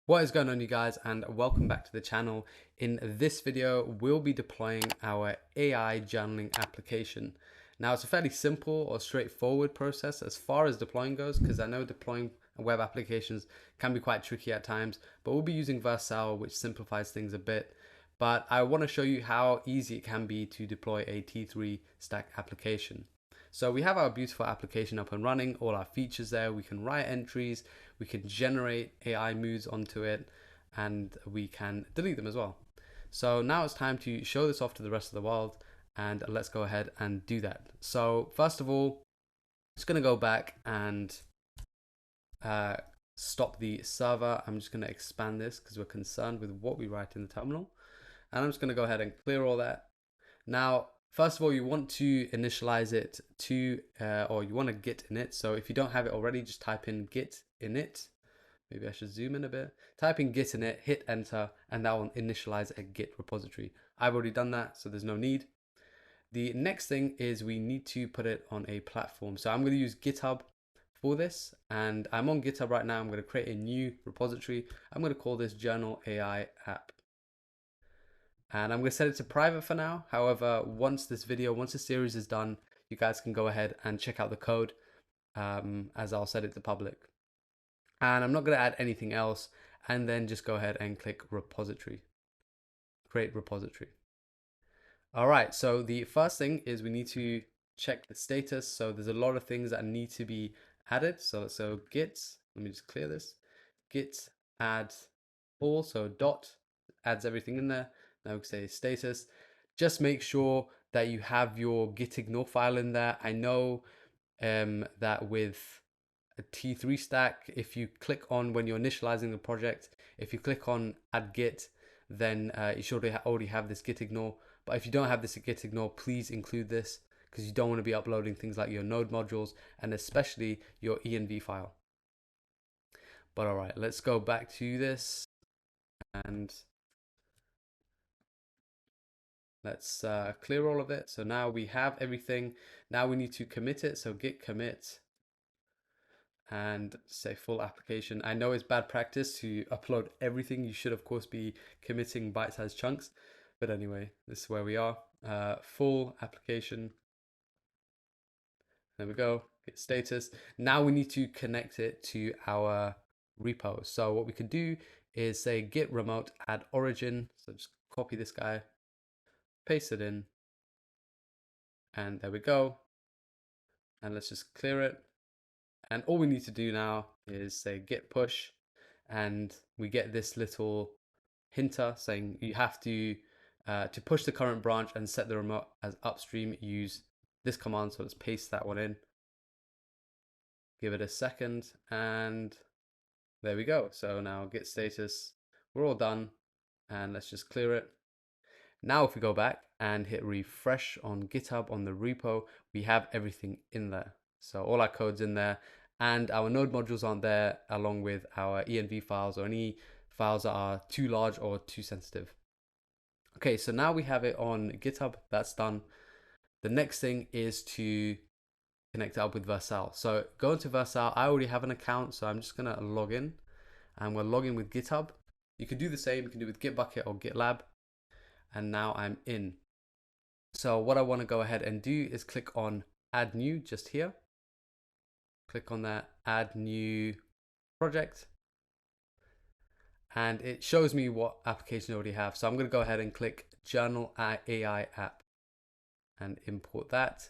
What is going on, you guys, and welcome back to the channel. In this video, we'll be deploying our AI journaling application. Now, it's a fairly simple or straightforward process as far as deploying goes, because I know deploying web applications can be quite tricky at times, but we'll be using Vercel, which simplifies things a bit. But I want to show you how easy it can be to deploy a T3 stack application. So we have our beautiful application up and running, all our features there. We can write entries, we can generate AI moods onto it, and we can delete them as well. So now it's time to show this off to the rest of the world, and let's go ahead and do that. So first of all, just gonna go back and stop the server. I'm just gonna expand this because we're concerned with what we write in the terminal. And I'm just gonna go ahead and clear all that. Now, first of all, you want to initialize it to, or you want to git init. So if you don't have it already, just type in git init. Maybe I should zoom in a bit. Type in git init, hit enter, and that will initialize a Git repository. I've already done that, so there's no need. The next thing is we need to put it on a platform. So I'm going to use GitHub for this, and I'm on GitHub right now. I'm going to create a new repository. I'm going to call this Journal AI app. And I'm going to set it to private for now. However, once this series is done, you guys can go ahead and check out the code as I'll set it to public. And I'm not going to add anything else. And then just go ahead and click repository, create repository. All right, so the first thing is we need to check the status. So there's a lot of things that need to be added. So git, let me just clear this. Git add all, so dot adds everything in there. Now we can say status. Just make sure that you have your gitignore file in there. I know that with a T3 stack, if you click on, when you're initializing the project, if you click on add git, then you should already have this gitignore. But if you don't have this gitignore, please include this, because you don't want to be uploading things like your node modules and especially your env file. But all right, let's go back to this and let's clear all of it. So now we have everything. Now we need to commit it. So git commit and say full application. I know it's bad practice to upload everything. You should of course be committing bite-sized chunks. But anyway, this is where we are. Full application. There we go. Git status. Now we need to connect it to our repo. So what we can do is say git remote add origin. So just copy this guy, paste it in, and there we go. And let's just clear it. And all we need to do now is say git push, and we get this little hinter saying you have to push the current branch and set the remote as upstream, use this command. So let's paste that one in, give it a second, and there we go. So now git status, we're all done, and let's just clear it. Now if we go back and hit refresh on GitHub on the repo, we have everything in there. So all our code's in there, and our node modules aren't there, along with our env files or any files that are too large or too sensitive. Okay, so now we have it on GitHub. That's done. The next thing is to connect it up with Vercel. So go into Vercel. I already have an account, so I'm just gonna log in, and we'll log in with GitHub. You can do the same. You can do it with Gitbucket or GitLab. And now I'm in. So what I want to go ahead and do is click on add new just here. Click on that, add new project. And it shows me what application I already have. So I'm going to go ahead and click Journal AI app and import that.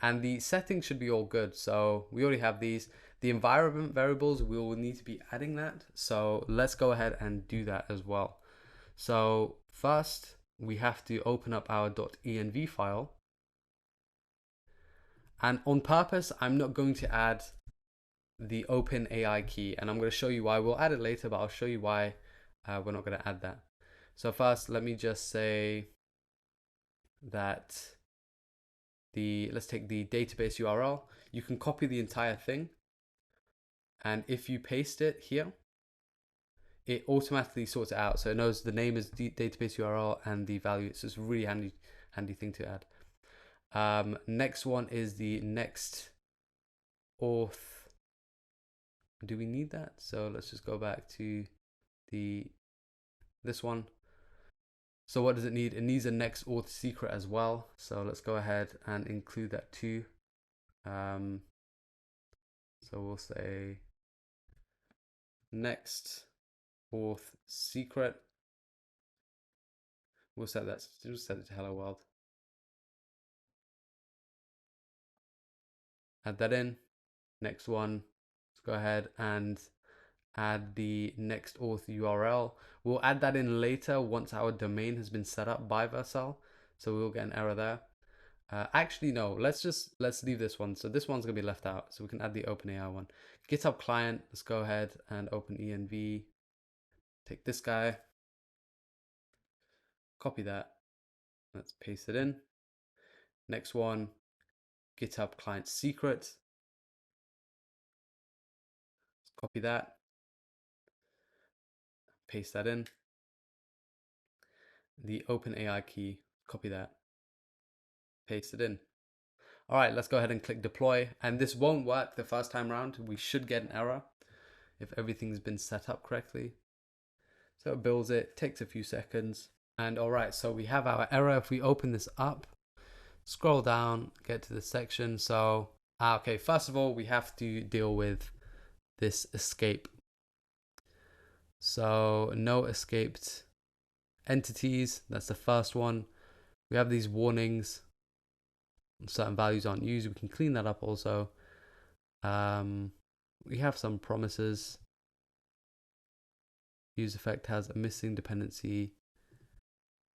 And the settings should be all good. So we already have these. The environment variables, we will need to be adding that. So let's go ahead and do that as well. So first, we have to open up our .env file. And on purpose, I'm not going to add the OpenAI key. And I'm going to show you why. We'll add it later, but I'll show you why we're not going to add that. So first, let me just say that let's take the database URL. You can copy the entire thing. And if you paste it here, it automatically sorts it out. So it knows the name is the database URL and the value. So it's a really handy thing to add. Next one is the next auth do we need that? So let's just go back to this one. So what does it need? It needs a next auth secret as well. So let's go ahead and include that too. So we'll say next auth secret. We'll set that. We'll set it to hello world. Add that in. Next one. Let's go ahead and add the next auth URL. We'll add that in later once our domain has been set up by Vercel. So we'll get an error there. Actually, no, let's leave this one. So this one's gonna be left out. So we can add the OpenAI one. GitHub client, let's go ahead and open env. Take this guy, copy that. Let's paste it in. Next one, GitHub client secret. Let's copy that. Paste that in. The OpenAI key, copy that. Paste it in. All right, let's go ahead and click deploy. And this won't work the first time around. We should get an error if everything's been set up correctly. So it builds it, takes a few seconds. And all right, so we have our error. If we open this up, scroll down, get to this section. So, okay, first of all, we have to deal with this escape. So no escaped entities. That's the first one. We have these warnings. Certain values aren't used. We can clean that up also. We have some promises. Use effect has a missing dependency.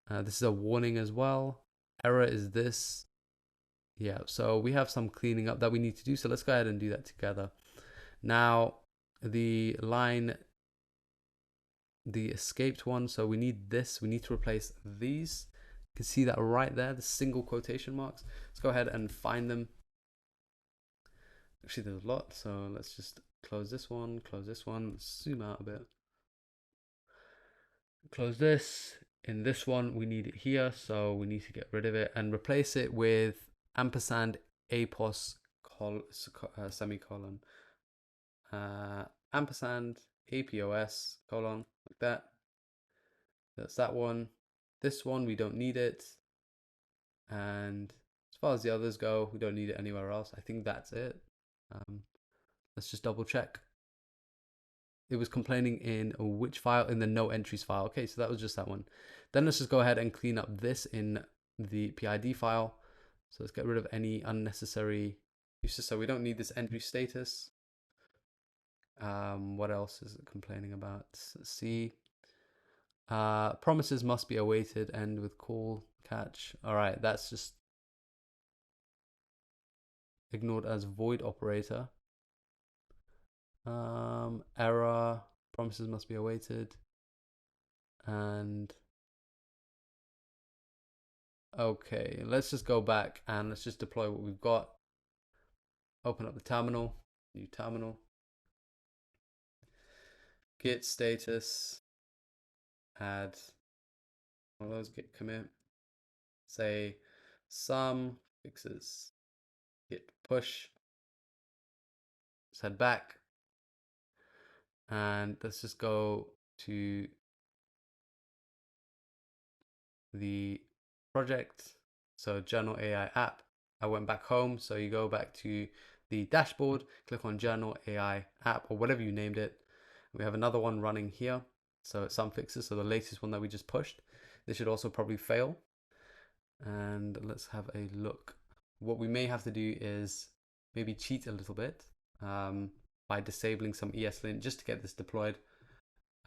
This is a warning as well. Error is this. Yeah, so we have some cleaning up that we need to do. So let's go ahead and do that together. Now, the line, the escaped one. So we need this. We need to replace these. You can see that right there, the single quotation marks. Let's go ahead and find them. Actually, there's a lot. So let's just close this one, zoom out a bit. Close this. In this one, we need it here, so we need to get rid of it and replace it with ampersand apos semicolon ampersand apos colon, like that. That's that one. This one, we don't need it. And as far as the others go, we don't need it anywhere else. I think that's it. Let's just double check. It was complaining in which file? In the no entries file. Okay, so that was just that one. Then let's just go ahead and clean up this in the PID file. So let's get rid of any unnecessary uses. So we don't need this entry status. What else is it complaining about? Let's see. Promises must be awaited, end with call, catch. All right, that's just ignored as void operator. Error, promises must be awaited. And okay, let's just go back and let's just deploy what we've got. Open up the terminal, new terminal. Git status, add one of those, git commit, say some fixes, git push. Let's head back and let's just go to the project. So Journal AI app. I went back home. So you go back to the dashboard, click on Journal AI app or whatever you named it. We have another one running here. So it's some fixes. So the latest one that we just pushed. This should also probably fail. And let's have a look. What we may have to do is maybe cheat a little bit by disabling some ESLint just to get this deployed.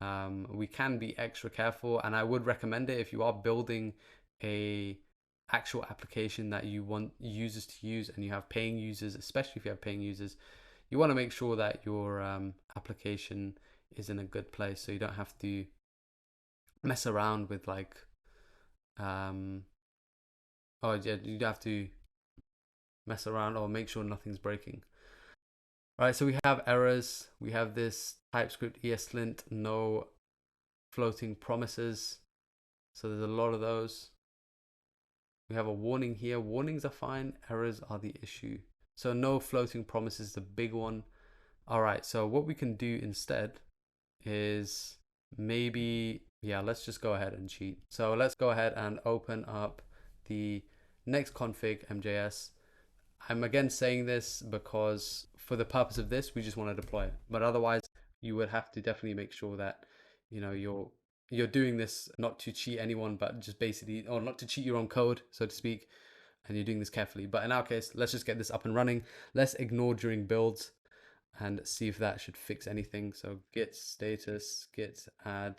We can be extra careful, and I would recommend it if you are building a actual application that you want users to use and you have paying users, especially if you have paying users, you want to make sure that your application is in a good place so you don't have to mess around with like oh yeah, you'd have to mess around or make sure nothing's breaking. All right, so we have errors. We have this TypeScript ESLint, no floating promises. So there's a lot of those. We have a warning here. Warnings are fine. Errors are the issue. So no floating promises, the big one. All right, so what we can do instead is maybe, yeah, let's just go ahead and cheat. So let's go ahead and open up the next config MJS. I'm again saying this because for the purpose of this, we just want to deploy it. But otherwise, you would have to definitely make sure that, you know, you're doing this not to cheat anyone, but just basically, or not to cheat your own code, so to speak, and you're doing this carefully. But in our case, let's just get this up and running. Let's ignore during builds and see if that should fix anything. So git status, git add,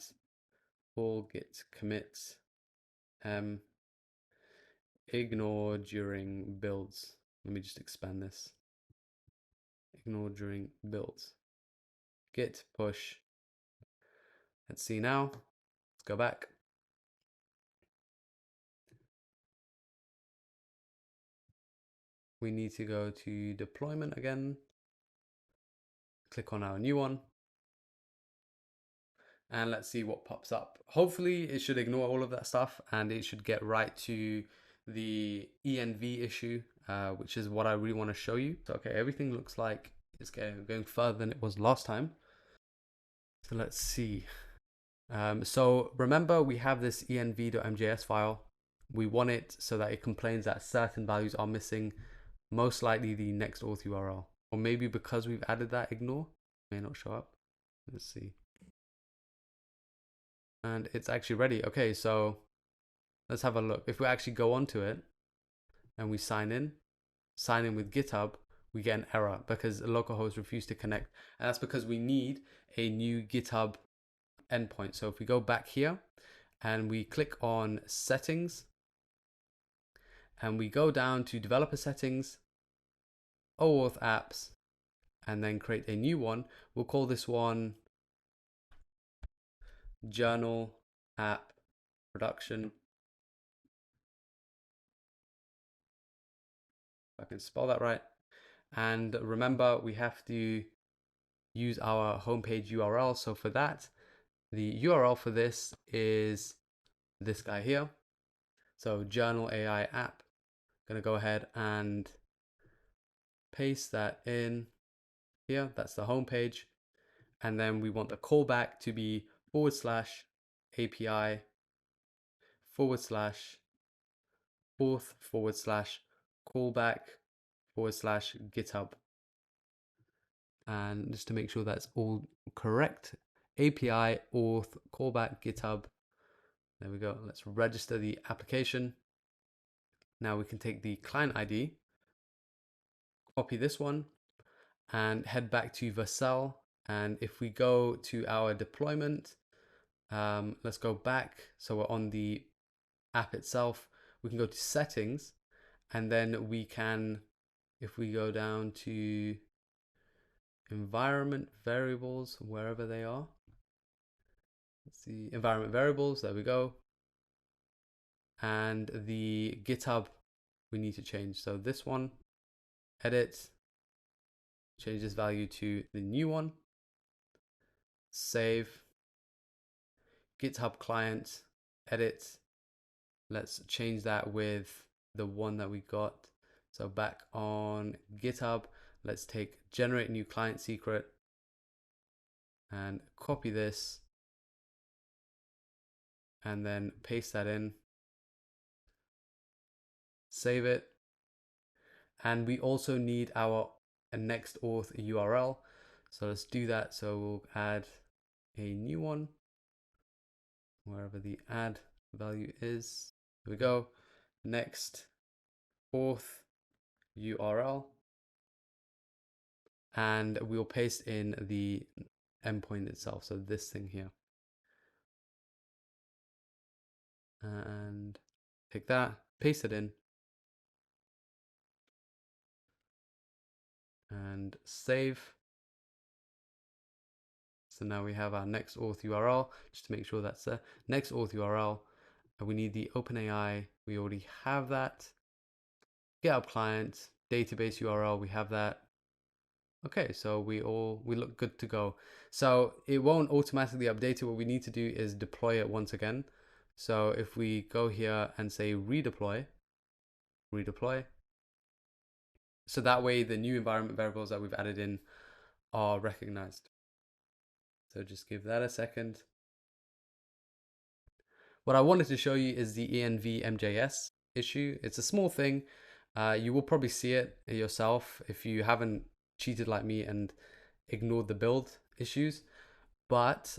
all git commit, ignore during builds. Let me just expand this. Ignore during builds. Git push. Let's see now. Let's go back. We need to go to deployment again. Click on our new one. And let's see what pops up. Hopefully it should ignore all of that stuff and it should get right to the env issue, which is what I really want to show you. So, okay, everything looks like it's going further than it was last time. So let's see. So remember we have this env.mjs file. We want it so that it complains that certain values are missing, most likely the next auth URL. Or maybe because we've added that ignore, may not show up. Let's see. And it's actually ready. Okay, so let's have a look. If we actually go onto it and we sign in with GitHub, we get an error because localhost refused to connect. And that's because we need a new GitHub endpoint. So if we go back here and we click on settings and we go down to developer settings, OAuth apps, and then create a new one, we'll call this one journal app production. If I can spell that right. And remember, we have to use our homepage URL. So for that, the URL for this is this guy here. So journal AI app. Gonna go ahead and paste that in here. That's the homepage. And then we want the callback to be /API /auth /callback /GitHub. And just to make sure that's all correct, API auth callback GitHub. There we go. Let's register the application. Now we can take the client ID, copy this one, and head back to Vercel. And if we go to our deployment, let's go back. So we're on the app itself. We can go to settings, and then we can, if we go down to environment variables, wherever they are. Let's see, environment variables, there we go. And the GitHub we need to change. So this one, edit, change this value to the new one, save, GitHub client, edit. Let's change that with the one that we got. So back on GitHub, let's take generate new client secret and copy this and then paste that in, save it. And we also need our next auth URL. So let's do that. So we'll add a new one wherever the add value is. Here we go. Next auth URL. And we'll paste in the endpoint itself. So this thing here. And take that, paste it in. And save. So now we have our next auth URL, just to make sure that's the next auth URL. And we need the OpenAI, we already have that. GitHub client, database URL, we have that. Okay, so we look good to go. So it won't automatically update it. What we need to do is deploy it once again. So if we go here and say redeploy, so that way the new environment variables that we've added in are recognized. So just give that a second. What I wanted to show you is the env MJS issue. It's a small thing. You will probably see it yourself if you haven't cheated like me and ignored the build issues. But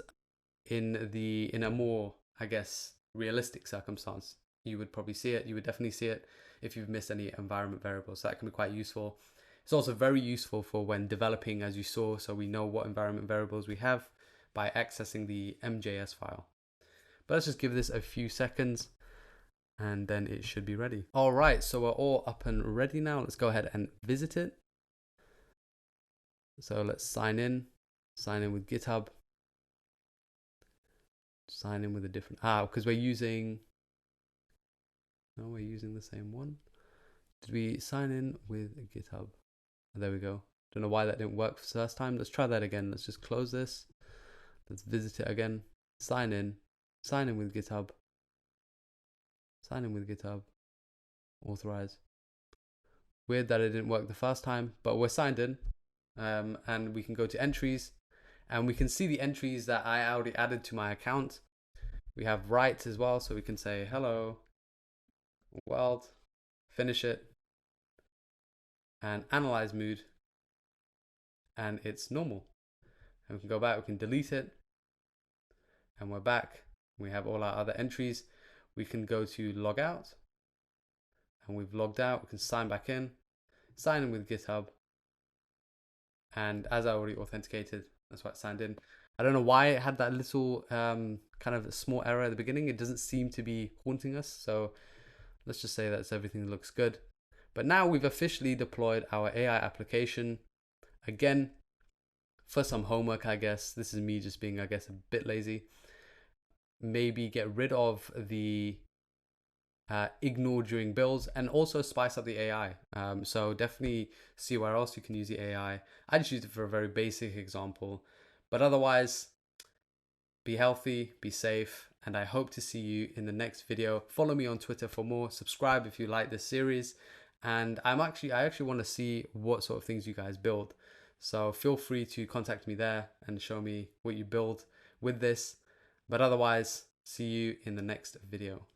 in a more, I guess, realistic circumstance, you would probably see it. You would definitely see it if you've missed any environment variables. So that can be quite useful. It's also very useful for when developing, as you saw, so we know what environment variables we have by accessing the MJS file. But let's just give this a few seconds and then it should be ready. All right, so we're all up and ready now. Let's go ahead and visit it. So let's sign in with GitHub. Sign in with a different, because we're using the same one. Did we sign in with GitHub? Oh, there we go. Don't know why that didn't work for the first time. Let's try that again. Let's just close this. Let's visit it again. Sign in with GitHub. Sign in with GitHub. Authorize. Weird that it didn't work the first time, but we're signed in. And we can go to entries and we can see the entries that I already added to my account. We have write as well, so we can say hello world, finish it, and analyze mood, and it's normal. And we can go back, we can delete it, and we're back. We have all our other entries. We can go to log out, and we've logged out. We can sign back in, sign in with GitHub, and as I already authenticated, that's why it signed in. I don't know why it had that little kind of a small error at the beginning. It doesn't seem to be haunting us, so let's just say that everything looks good. But now we've officially deployed our AI application. Again, for some homework, I guess. This is me just being, I guess, a bit lazy. Maybe get rid of the ignore during builds and also spice up the AI. So definitely see where else you can use the AI. I just used it for a very basic example. But otherwise, be healthy, be safe, and I hope to see you in the next video. Follow me on Twitter for more. Subscribe if you like this series. And I actually want to see what sort of things you guys build. So feel free to contact me there and show me what you build with this. But otherwise, see you in the next video.